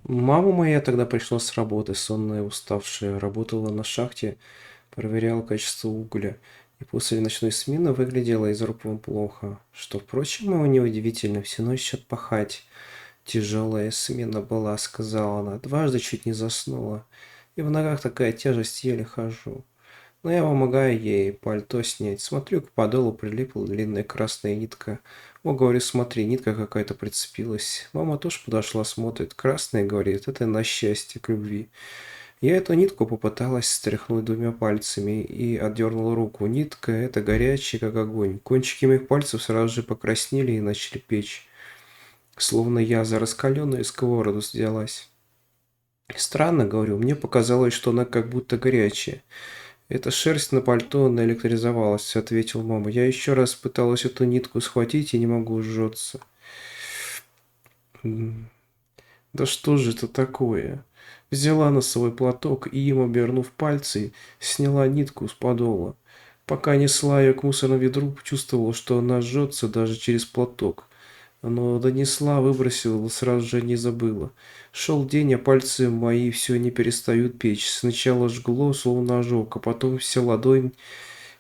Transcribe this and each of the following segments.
Мама моя тогда пришла с работы, сонная, уставшая, работала на шахте, проверяла качество угля, и после ночной смены выглядела из рук вон плохо, что, впрочем, и неудивительно, всю ночь отпахать. Тяжелая смена была, сказала она, дважды чуть не заснула, и в ногах такая тяжесть, еле хожу. Но я помогаю ей пальто снять. Смотрю, к подолу прилипла длинная красная нитка. О, говорю, смотри, нитка какая-то прицепилась. Мама тоже подошла, смотрит. Красная, говорит, это на счастье, к любви. Я эту нитку попыталась стряхнуть двумя пальцами и отдернула руку. Нитка эта горячая, как огонь. Кончики моих пальцев сразу же покраснели и начали печь. Словно я за раскаленную сковороду взялась. Странно, говорю, мне показалось, что она как будто горячая. «Эта шерсть на пальто наэлектризовалась», — ответил мама. «Я еще раз пыталась эту нитку схватить и не могу сжаться». Да что же это такое? Взяла носовой платок и им, обернув пальцы, сняла нитку с подола. Пока несла ее к мусорному ведру, чувствовала, что она жжется даже через платок. Но донесла, выбросила, сразу же не забыла. Шел день, а пальцы мои все не перестают печь. Сначала жгло, словно ожог, а потом вся ладонь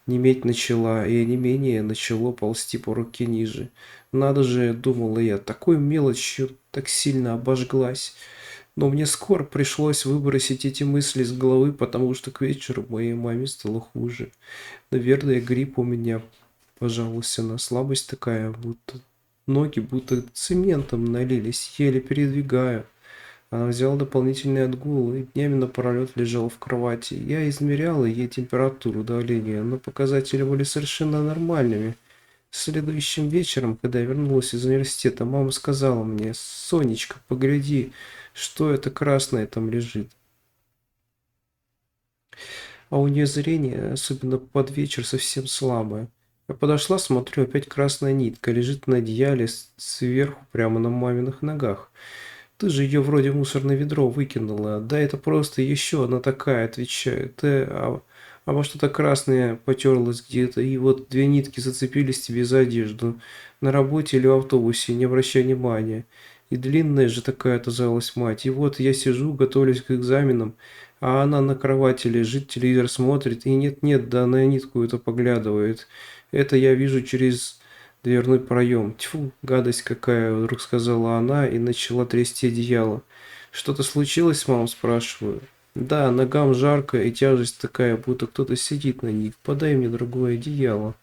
неметь начала, и не менее начало ползти по руке ниже. Надо же, думала я, такой мелочью так сильно обожглась. Но мне скоро пришлось выбросить эти мысли с головы, потому что к вечеру моей маме стало хуже. Наверное, грипп у меня, пожаловалась она, слабость такая, будто ноги будто цементом налились, еле передвигаю. Она взяла дополнительный отгул и днями напролет лежала в кровати. Я измеряла ей температуру, давление, но показатели были совершенно нормальными. Следующим вечером, когда я вернулась из университета, мама сказала мне: «Сонечка, погляди, что это красное там лежит». А у нее зрение, особенно под вечер, совсем слабое. Я подошла, смотрю, опять красная нитка лежит на одеяле сверху, прямо на маминых ногах. «Ты же ее вроде в мусорное ведро выкинула». «Да это просто еще она такая», отвечает. «А во что-то красное потерлось где-то, и вот две нитки зацепились тебе за одежду. На работе или в автобусе, не обращай внимания». И длинная же такая оказалась мать. И вот я сижу, готовлюсь к экзаменам, а она на кровати лежит, телевизор смотрит, и нет-нет, да на нитку это поглядывает. Это я вижу через дверной проем. Тьфу, гадость какая, вдруг сказала она и начала трясти одеяло. Что-то случилось, мам, спрашиваю. Да, ногам жарко и тяжесть такая, будто кто-то сидит на них. Подай мне другое одеяло.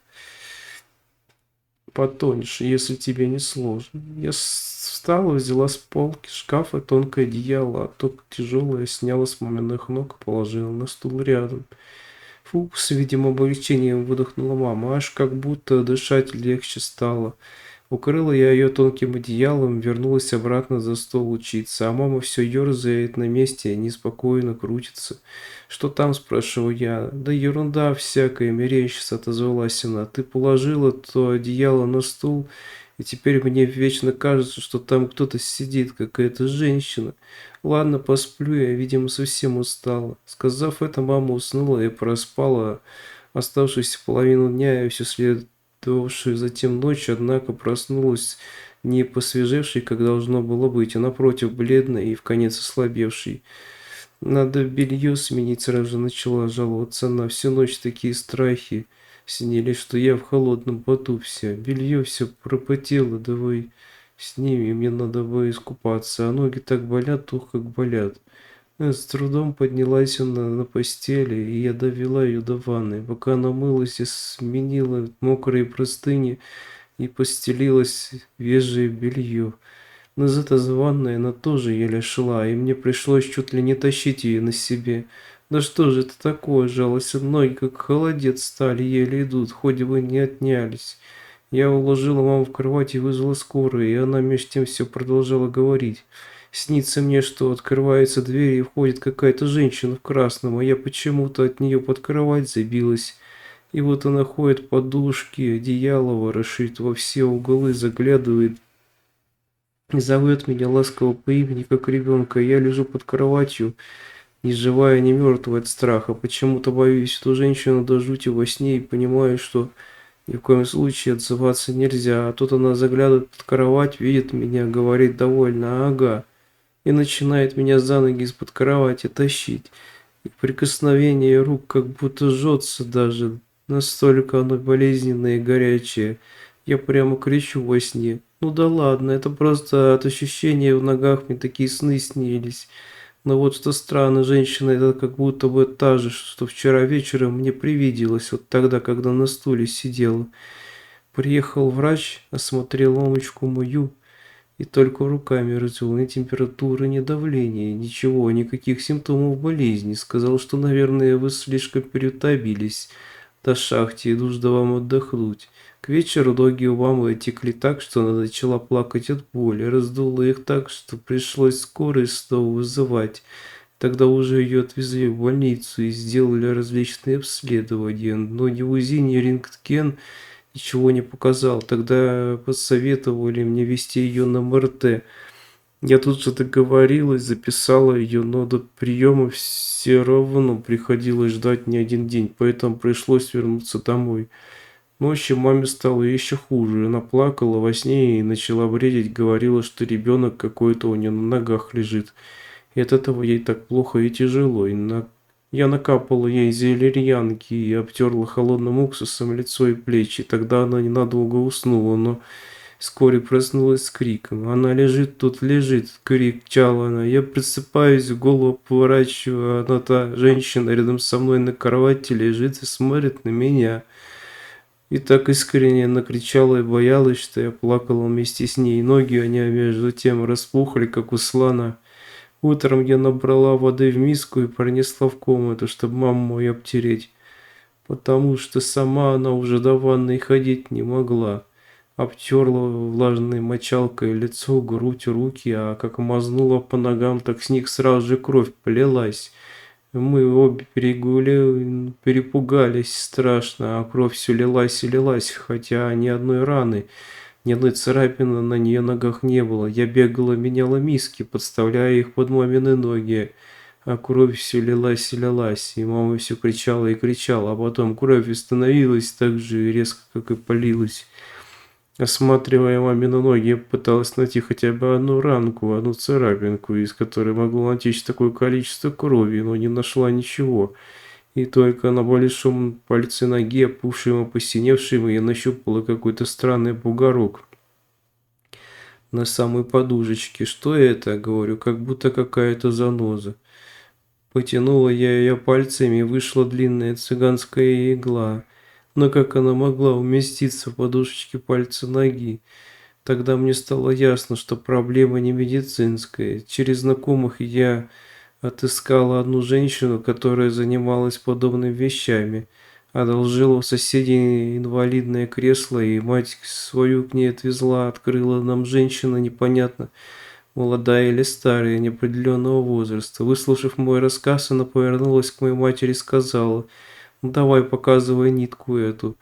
Потоньше, если тебе не сложно. Я встала, взяла с полки шкафа тонкое одеяло, а то тяжелое сняла с маминых ног и положила на стул рядом. Фу, с видимым облегчением выдохнула мама, аж как будто дышать легче стало. Укрыла я ее тонким одеялом, вернулась обратно за стол учиться, а мама все ерзает на месте, неспокойно крутится. «Что там?» – спрашиваю я. «Да ерунда всякая, мерещится», – отозвалась она. «Ты положила то одеяло на стул, и теперь мне вечно кажется, что там кто-то сидит, какая-то женщина. Ладно, посплю, я, видимо, совсем устала». Сказав это, мама уснула и проспала оставшуюся половину дня и все следовавшую затем ночь, однако проснулась не посвежевшей, как должно было быть, а напротив, бледной и вконец ослабевшей. «Надо белье сменить», сразу же начала жаловаться она. «Всю ночь такие страхи снились, что я в холодном поту вся. Белье все пропотело, давай сними, мне надо бы искупаться, а ноги так болят, ух, как болят». С трудом поднялась она на постели, и я довела ее до ванны. Пока она мылась и сменила мокрые простыни и постелилось свежее белье. Но зато за ванной она тоже еле шла, и мне пришлось чуть ли не тащить ее на себе. «Да что же это такое?» – жалась ноги, как холодец стали, еле идут, хоть бы не отнялись. Я уложила маму в кровать и вызвала скорую, и она меж тем все продолжала говорить. «Снится мне, что открывается дверь и входит какая-то женщина в красном, а я почему-то от нее под кровать забилась. И вот она ходит подушки, одеяло ворошит, во все углы заглядывает и зовет меня ласково по имени, как ребенка. Я лежу под кроватью, ни живая, ни мертвая от страха. Почему-то боюсь эту женщину до жути во сне и понимаю, что ни в коем случае отзываться нельзя. А тут она заглядывает под кровать, видит меня, говорит довольно: «Ага». и начинает меня за ноги из-под кровати тащить. И прикосновение рук как будто жжется даже, настолько оно болезненное и горячее. Я прямо кричу во сне. Ну да ладно, это просто от ощущения в ногах мне такие сны снились. Но вот что странно, женщина это как будто бы та же, что вчера вечером мне привиделась, вот тогда, когда на стуле сидела. Приехал врач, осмотрел мамочку мою и только руками развел. Ни температуры, ни давления, ничего, никаких симптомов болезни. Сказал, что, наверное, вы слишком переутомились до шахте и нужно вам отдохнуть. К вечеру ноги у мамы отекли так, что она начала плакать от боли. Раздуло их так, что пришлось скорой снова вызывать. Тогда уже ее отвезли в больницу и сделали различные обследования, но ни УЗИ, ни рентген ничего не показал. Тогда посоветовали мне везти ее на МРТ. Я тут же договорилась, записала ее, но до приема все равно приходилось ждать не один день, поэтому пришлось вернуться домой. Ночью маме стало еще хуже. Она плакала во сне и начала бредить, говорила, что ребенок какой-то у нее на ногах лежит. И от этого ей так плохо и тяжело. Я накапала ей зелерьянки и обтерла холодным уксусом лицо и плечи. Тогда она ненадолго уснула, но вскоре проснулась с криком. Она лежит, тут лежит, кричала она. Я просыпаюсь, голову поворачиваю, а она та женщина рядом со мной на кровати лежит и смотрит на меня. И так искренне накричала и боялась, что я плакала вместе с ней. Ноги у нее между тем распухли, как у слона. Утром я набрала воды в миску и пронесла в комнату, чтобы маму мою обтереть, потому что сама она уже до ванной ходить не могла. Обтерла влажной мочалкой лицо, грудь, руки, а как мазнула по ногам, так с них сразу же кровь полилась. Мы обе перепугались страшно, а кровь все лилась и лилась, хотя ни одной раны, ни одной царапины на нее ногах не было. Я бегала, меняла миски, подставляя их под мамины ноги, а кровь все лилась и лилась, и мама все кричала и кричала, а потом кровь остановилась так же резко, как и полилась. Осматривая мамины ноги, я пыталась найти хотя бы одну ранку, одну царапинку, из которой могло натечь такое количество крови, но не нашла ничего. И только на большом пальце ноги, опухшем и посиневшем, я нащупала какой-то странный бугорок на самой подушечке. Что это, говорю, как будто какая-то заноза. Потянула я ее пальцами, и вышла длинная цыганская игла. Но как она могла уместиться в подушечке пальца ноги? Тогда мне стало ясно, что проблема не медицинская. Через знакомых я отыскала одну женщину, которая занималась подобными вещами. Одолжила у соседей инвалидное кресло, и мать свою к ней отвезла. Открыла нам женщина непонятно, молодая или старая, неопределенного возраста. Выслушав мой рассказ, она повернулась к моей матери и сказала: «Ну давай, показывай нитку эту».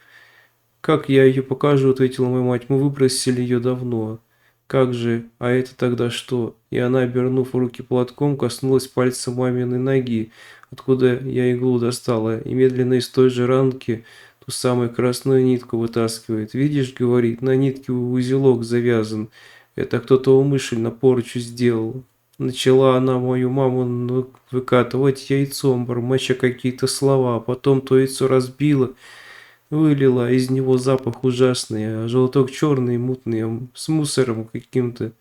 «Как я ее покажу?» – ответила моя мать. «Мы выбросили ее давно». «Как же? А это тогда что?» И она, обернув руки платком, коснулась пальца маминой ноги, откуда я иглу достала, и медленно из той же ранки ту самую красную нитку вытаскивает. «Видишь, — говорит, — на нитке узелок завязан. Это кто-то умышленно порчу сделал». Начала она мою маму выкатывать яйцом, бормоча какие-то слова, а потом то яйцо разбила, вылила из него запах ужасный, а желток черный, мутный, с мусором каким-то.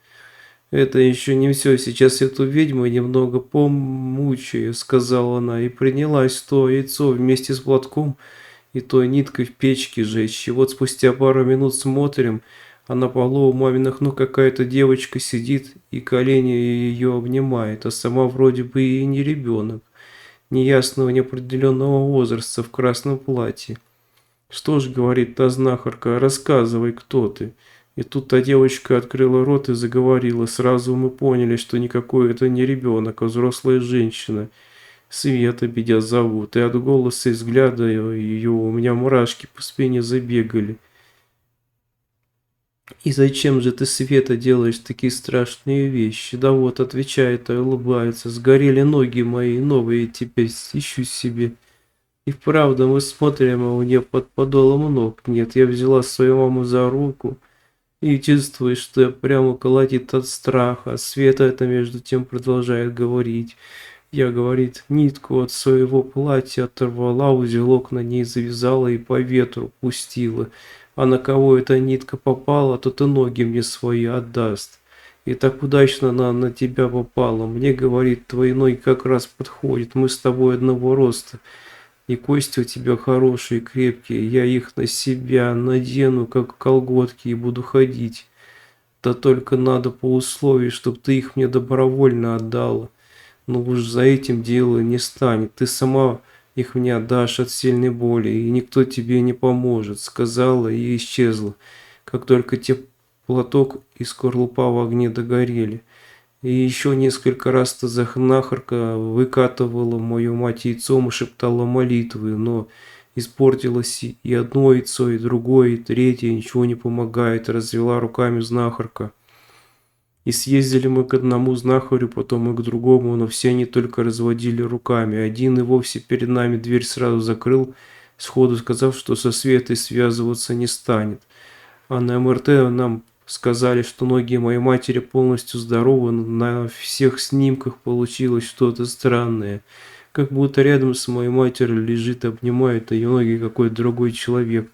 «Это еще не все, сейчас эту ведьму немного помучаю», — сказала она, и принялась то яйцо вместе с платком и той ниткой в печке жечь. И вот спустя пару минут смотрим, а на полу у маминых ног какая-то девочка сидит и колени ее обнимает, а сама вроде бы и не ребенок, неясного неопределенного возраста, в красном платье. «Что ж, — говорит та знахарка, — рассказывай, кто ты». И тут та девочка открыла рот и заговорила. Сразу мы поняли, что никакой это не ребенок, а взрослая женщина. Света меня зовут, и от голоса и взгляда ее у меня мурашки по спине забегали. «И зачем же ты, Света, делаешь такие страшные вещи?» «Да вот, — отвечает и улыбается, — сгорели ноги мои, новые теперь ищу себе». И вправду мы смотрим, а у нее под подолом ног нет. Я взяла свою маму за руку И чувствуешь, что я прямо колотит от страха. Света это между тем продолжает говорить. Я, говорит, нитку от своего платья оторвала, узелок на ней завязала и по ветру пустила. А на кого эта нитка попала, тот и ноги мне свои отдаст. И так удачно она на тебя попала. Мне, говорит, твои ноги как раз подходят. Мы с тобой одного роста. И кости у тебя хорошие, крепкие. Я их на себя надену, как колготки, и буду ходить. Да только надо по условию, чтоб ты их мне добровольно отдала. Но уж за этим дело не станет. Ты сама их мне отдашь от сильной боли, и никто тебе не поможет, сказала и исчезла, как только те платок и скорлупа в огне догорели. И еще несколько раз та знахарка выкатывала мою мать яйцом и шептала молитвы, но испортилось и одно яйцо, и другое, и третье, ничего не помогает, развела руками знахарка. И съездили мы к одному знахарю, потом и к другому, но все они только разводили руками. Один и вовсе перед нами дверь сразу закрыл, сходу сказав, что со Светой связываться не станет. А на МРТ нам сказали, что ноги моей матери полностью здоровы, но на всех снимках получилось что-то странное. Как будто рядом с моей матерью лежит, обнимает ее ноги какой-то другой человек.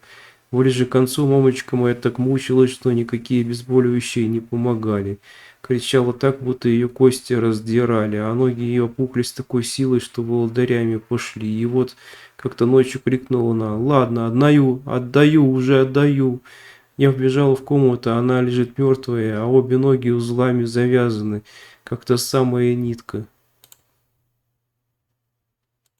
Ближе к концу мамочка моя так мучилась, что никакие обезболивающие не помогали. Кричала так, будто ее кости раздирали, а ноги ее опухли с такой силой, что волдырями пошли. И вот как-то ночью крикнула она: «Ладно, отдаю, уже отдаю». Я вбежала в комнату, она лежит мертвая, а обе ноги узлами завязаны, как та самая нитка.